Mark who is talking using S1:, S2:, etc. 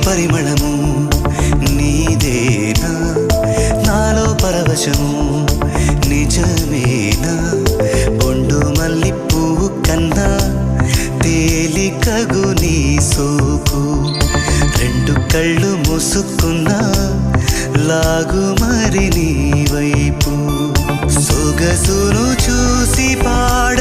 S1: పరిమళము నీదేనా నాలో పరవశము నిజమేనా బొండు మల్లి పువ్వు కన్నా తేలికగు నీ సోకు రెండు కళ్ళు మూసుకున్నా లాగు మరి నీ వైపు సొగసును చూసి పాడ